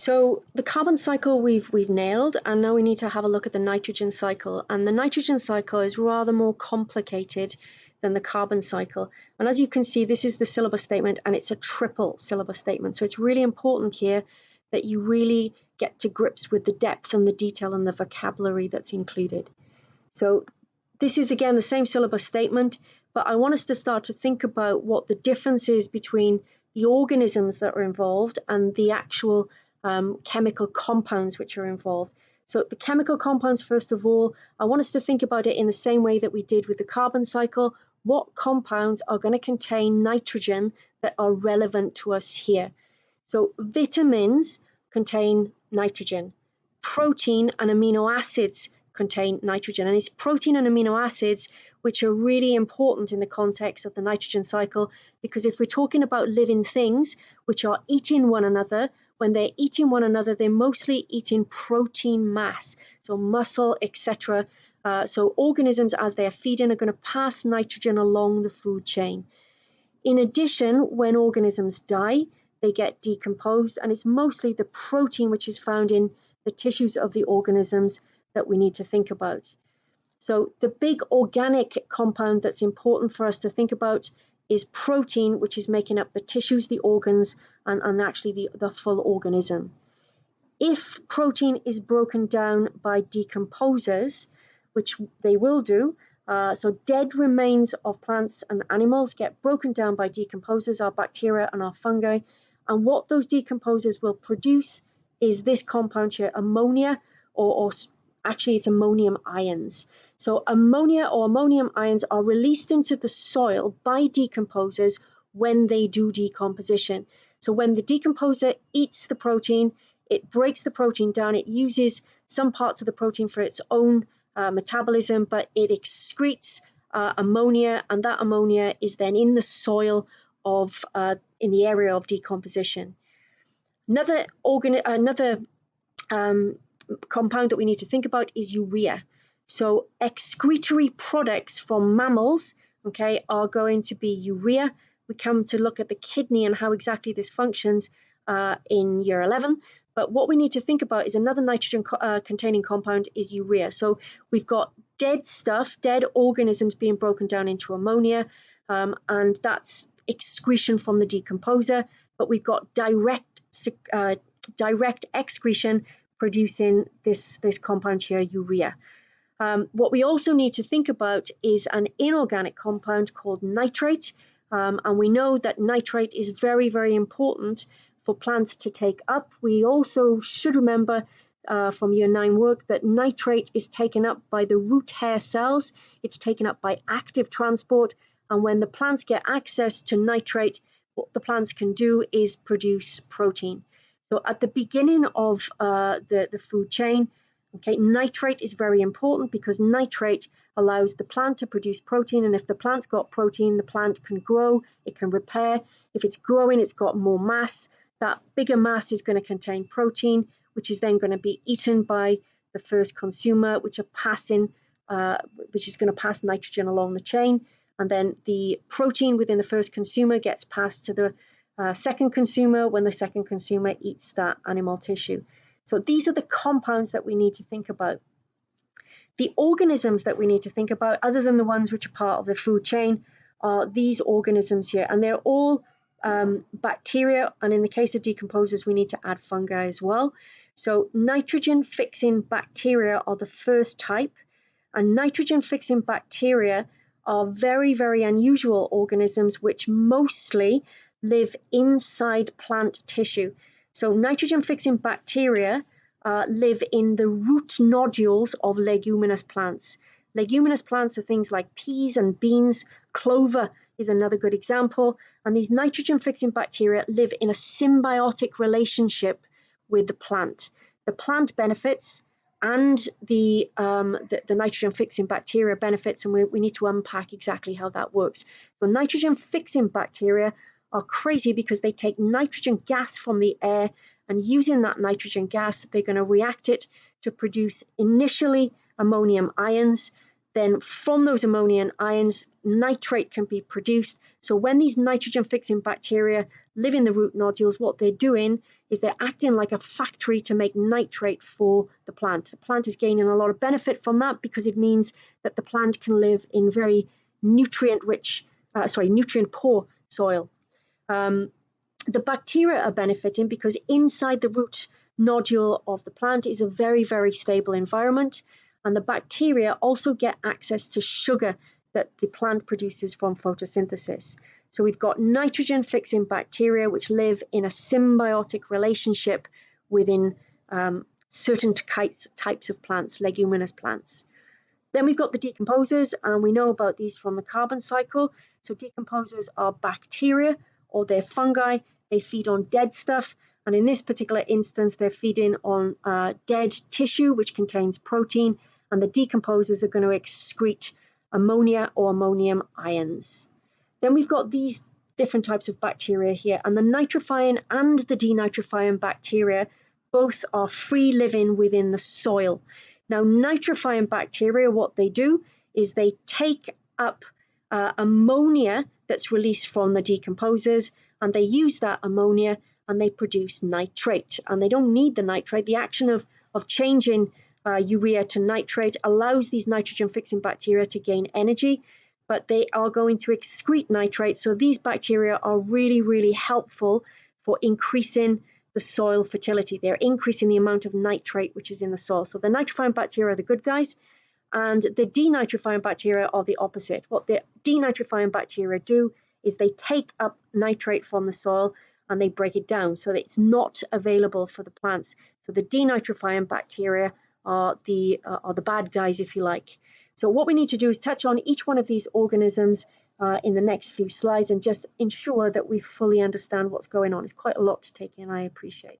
So the carbon cycle we've nailed, and now we need to have a look at the nitrogen cycle. And the nitrogen cycle is rather more complicated than the carbon cycle. And as you can see, this is the syllabus statement, and it's a triple syllabus statement. So it's really important here that you really get to grips with the depth and the detail and the vocabulary that's included. So this is again the same syllabus statement, but I want us to start to think about what the difference is between the organisms that are involved and the actual chemical compounds which are involved. So the chemical compounds, first of all, I want us to think about it in the same way that we did with the carbon cycle. What compounds are going to contain nitrogen that are relevant to us here? So vitamins contain nitrogen. Protein and amino acids contain nitrogen, and it's protein and amino acids which are really important in the context of the nitrogen cycle, because if we're talking about living things which are eating one another, when they're eating one another, they're mostly eating protein mass, so muscle, etc. So organisms, as they are feeding, are going to pass nitrogen along the food chain. In addition, when organisms die, they get decomposed, and it's mostly the protein which is found in the tissues of the organisms that we need to think about. So the big organic compound that's important for us to think about is protein, which is making up the tissues, the organs, and actually the full organism. If protein is broken down by decomposers, which they will do, so dead remains of plants and animals get broken down by decomposers, our bacteria and our fungi, and what those decomposers will produce is this compound here, ammonia, or actually it's ammonium ions. So ammonia or ammonium ions are released into the soil by decomposers when they do decomposition. So when the decomposer eats the protein, it breaks the protein down, it uses some parts of the protein for its own metabolism, but it excretes ammonia, and that ammonia is then in the soil of in the area of decomposition. Another compound that we need to think about is urea. So excretory products from mammals, okay, are going to be urea. We come to look at the kidney and how exactly this functions in year 11. But what we need to think about is another nitrogen containing compound is urea. So we've got dead stuff, dead organisms being broken down into ammonia, and that's excretion from the decomposer. But we've got direct excretion producing this compound here, urea. What we also need to think about is an inorganic compound called nitrate, and we know that nitrate is very, very important for plants to take up. We also should remember from year 9 work that nitrate is taken up by the root hair cells. It's taken up by active transport, and when the plants get access to nitrate, what the plants can do is produce protein. So at the beginning of the food chain, okay, nitrate is very important because nitrate allows the plant to produce protein, and if the plant's got protein, the plant can grow, it can repair. If it's growing, it's got more mass. That bigger mass is going to contain protein, which is then going to be eaten by the first consumer, which is going to pass nitrogen along the chain, and then the protein within the first consumer gets passed to the second consumer when the second consumer eats that animal tissue. So these are the compounds that we need to think about. The organisms that we need to think about, other than the ones which are part of the food chain, are these organisms here, and they're all bacteria, and in the case of decomposers, we need to add fungi as well. So nitrogen-fixing bacteria are the first type, and nitrogen-fixing bacteria are very, very unusual organisms which mostly live inside plant tissue. So nitrogen-fixing bacteria live in the root nodules of leguminous plants. Leguminous plants are things like peas and beans. Clover is another good example. And these nitrogen-fixing bacteria live in a symbiotic relationship with the plant. The plant benefits and the nitrogen-fixing bacteria benefits, and we need to unpack exactly how that works. So nitrogen-fixing bacteria are crazy because they take nitrogen gas from the air, and using that nitrogen gas, they're going to react it to produce initially ammonium ions. Then from those ammonium ions, nitrate can be produced. So when these nitrogen-fixing bacteria live in the root nodules, what they're doing is they're acting like a factory to make nitrate for the plant. The plant is gaining a lot of benefit from that because it means that the plant can live in very nutrient poor soil. The bacteria are benefiting because inside the root nodule of the plant is a very, very stable environment, and the bacteria also get access to sugar that the plant produces from photosynthesis. So we've got nitrogen fixing bacteria which live in a symbiotic relationship within certain types of plants, leguminous plants. Then we've got the decomposers, and we know about these from the carbon cycle. So decomposers are bacteria or they're fungi. They feed on dead stuff, and in this particular instance, they're feeding on dead tissue, which contains protein, and the decomposers are going to excrete ammonia or ammonium ions. Then we've got these different types of bacteria here, and the nitrifying and the denitrifying bacteria both are free living within the soil. Now, nitrifying bacteria, what they do is they take up ammonia that's released from the decomposers, and they use that ammonia and they produce nitrate. And they don't need the nitrate. The action of changing urea to nitrate allows these nitrogen-fixing bacteria to gain energy, but they are going to excrete nitrate. So these bacteria are really, really helpful for increasing the soil fertility. They're increasing the amount of nitrate which is in the soil. So the nitrifying bacteria are the good guys, and the denitrifying bacteria are the opposite. What the denitrifying bacteria do is they take up nitrate from the soil and they break it down so that it's not available for the plants. So the denitrifying bacteria are the bad guys, if you like. So what we need to do is touch on each one of these organisms in the next few slides and just ensure that we fully understand what's going on. It's quite a lot to take in, I appreciate.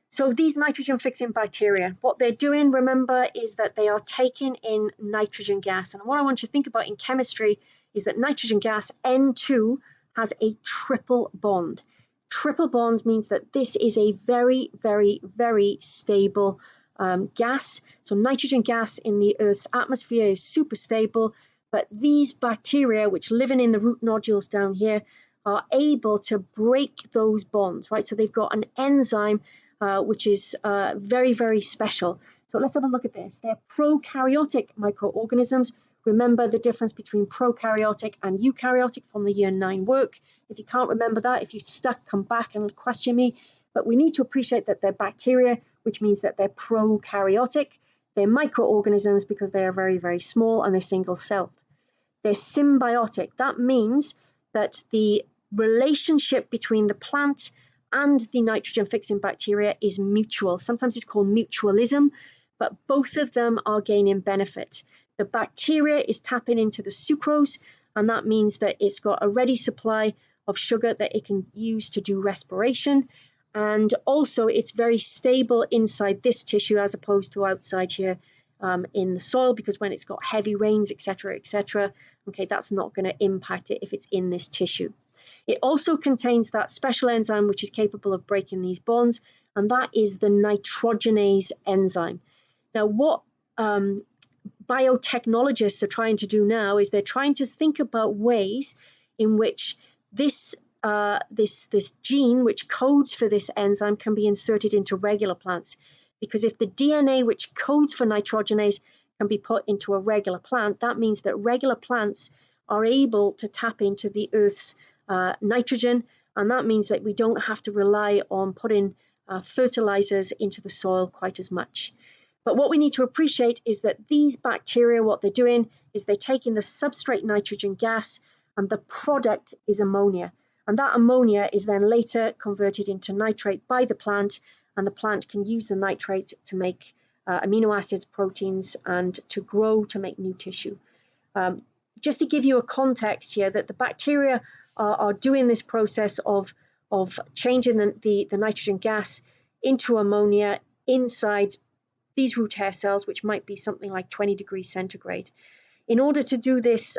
So these nitrogen-fixing bacteria, what they're doing, remember, is that they are taking in nitrogen gas. And what I want you to think about in chemistry is that nitrogen gas, N2, has a triple bond. Triple bond means that this is a very, very, very stable gas. So nitrogen gas in the Earth's atmosphere is super stable, but these bacteria, which live in the root nodules down here, are able to break those bonds, right? So they've got an enzyme which is very, very special. So let's have a look at this. They're prokaryotic microorganisms. Remember the difference between prokaryotic and eukaryotic from the Year 9 work. If you can't remember that, if you're stuck, come back and question me. But we need to appreciate that they're bacteria, which means that they're prokaryotic. They're microorganisms because they are very, very small and they're single-celled. They're symbiotic. That means that the relationship between the plant and the nitrogen-fixing bacteria is mutual. Sometimes it's called mutualism, but both of them are gaining benefit. The bacteria is tapping into the sucrose, and that means that it's got a ready supply of sugar that it can use to do respiration. And also it's very stable inside this tissue as opposed to outside here in the soil, because when it's got heavy rains, etc., okay, that's not going to impact it if it's in this tissue. It also contains that special enzyme which is capable of breaking these bonds, and that is the nitrogenase enzyme. Now, what biotechnologists are trying to do now is they're trying to think about ways in which this gene which codes for this enzyme can be inserted into regular plants. Because if the DNA which codes for nitrogenase can be put into a regular plant, that means that regular plants are able to tap into the Earth's nitrogen, and that means that we don't have to rely on putting fertilizers into the soil quite as much. But what we need to appreciate is that these bacteria, what they're doing is they're taking the substrate nitrogen gas, and the product is ammonia. And that ammonia is then later converted into nitrate by the plant, and the plant can use the nitrate to make amino acids, proteins, and to grow to make new tissue. Just to give you a context here, that the bacteria are doing this process of changing the nitrogen gas into ammonia inside these root hair cells, which might be something like 20 degrees centigrade. In order to do this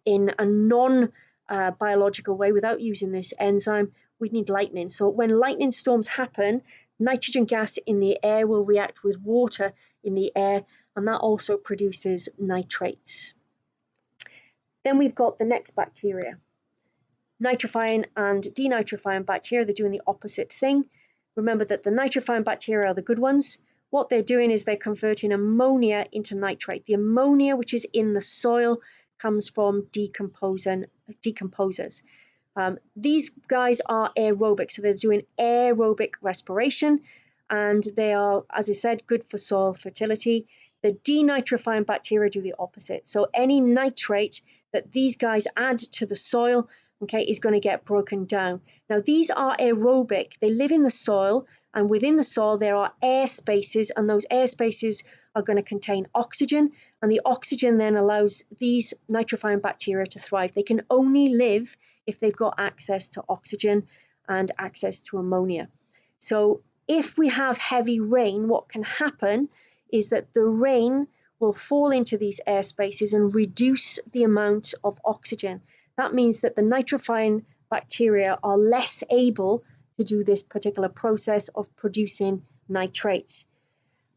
in a non-biological way without using this enzyme, we need lightning. So when lightning storms happen, nitrogen gas in the air will react with water in the air, and that also produces nitrates. Then we've got the next bacteria. Nitrifying and denitrifying bacteria, they're doing the opposite thing. Remember that the nitrifying bacteria are the good ones. What they're doing is they're converting ammonia into nitrate. The ammonia which is in the soil comes from decomposers. These guys are aerobic, so they're doing aerobic respiration, and they are, as I said, good for soil fertility. The denitrifying bacteria do the opposite. So any nitrate that these guys add to the soil, okay, is going to get broken down. Now, these are aerobic. They live in the soil, and within the soil there are air spaces, and those air spaces are going to contain oxygen, and the oxygen then allows these nitrifying bacteria to thrive. They can only live if they've got access to oxygen and access to ammonia. So if we have heavy rain, what can happen is that the rain will fall into these air spaces and reduce the amount of oxygen. That means that the nitrifying bacteria are less able to do this particular process of producing nitrates.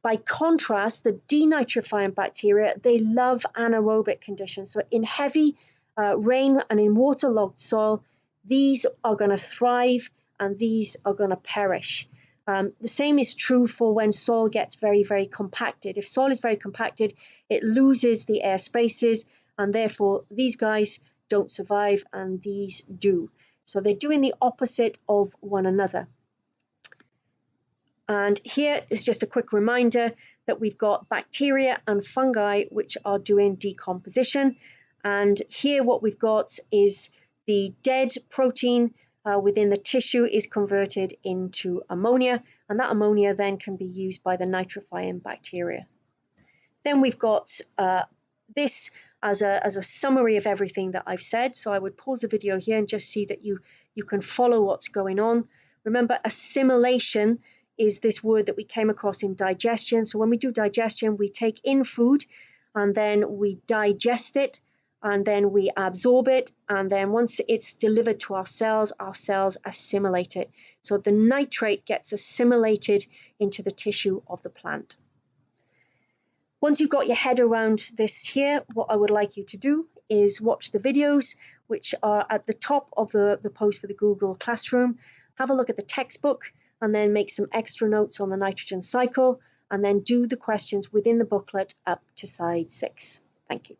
By contrast, the denitrifying bacteria, they love anaerobic conditions. So in heavy rain and in waterlogged soil, these are going to thrive and these are going to perish. The same is true for when soil gets very, very compacted. If soil is very compacted, it loses the air spaces, and therefore these guys don't survive and these do. So they're doing the opposite of one another. And here is just a quick reminder that we've got bacteria and fungi which are doing decomposition. And here what we've got is the dead protein within the tissue is converted into ammonia, and that ammonia then can be used by the nitrifying bacteria. Then we've got this as a summary of everything that I've said. So I would pause the video here and just see that you can follow what's going on. Remember, assimilation is this word that we came across in digestion. So when we do digestion, we take in food and then we digest it and then we absorb it. And then once it's delivered to our cells assimilate it. So the nitrate gets assimilated into the tissue of the plant. Once you've got your head around this here, what I would like you to do is watch the videos, which are at the top of the post for the Google Classroom. Have a look at the textbook and then make some extra notes on the nitrogen cycle, and then do the questions within the booklet up to side 6. Thank you.